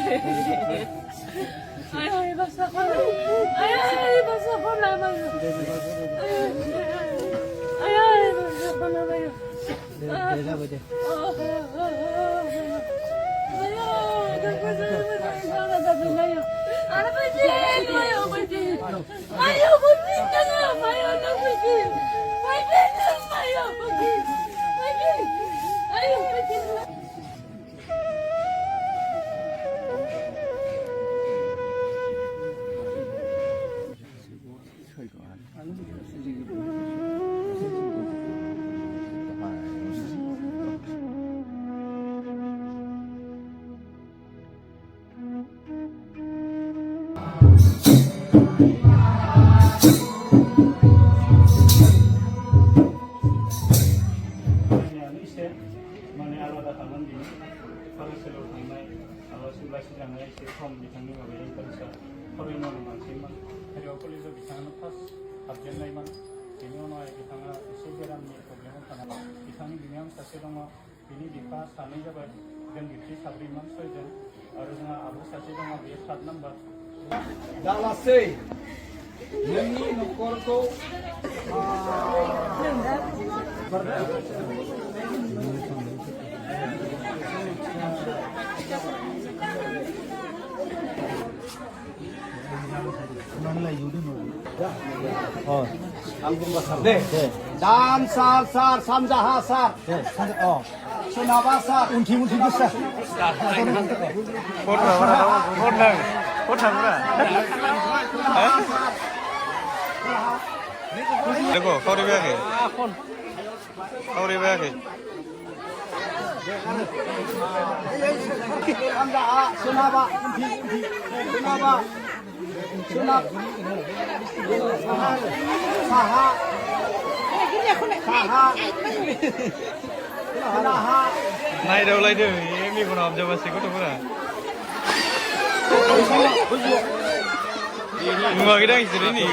Ay, basta ko na. Ay, basta ko na. Ay, basta ko na. माने आलादा खालामनानै दिनै फरायसालियाव थांनाय आलासि उलासि जानाय एसे खम बिथांनि माबाया इन्टारेस्टआ फरायनांगौ मानसिमोन हारियाव कलेजाव बिथाङानो फार्स्ट हाबजेननायमोन बेनि उनावहाय बिथाङा एसे बेरामनि प्रब्लेमाव थानाय बिथांनि बिनानाव सासे दङ बिनि बिफा सानै जाबाय जों बिबथै साब्रैमोन सयजन आरो जोंहा आब' सासे दङ बेयो 7 नाम्बार दालासै नोंनि न'खरखौ Dan sar samjaha sar sunaba sar unti bisa देखो खौरी बैगे samjaha sunaba unti sunaba sunab saha नाय दावलायदों मेगनाव हाबजोबासै गथ'फोरा नुवाखैदां इसोरो नै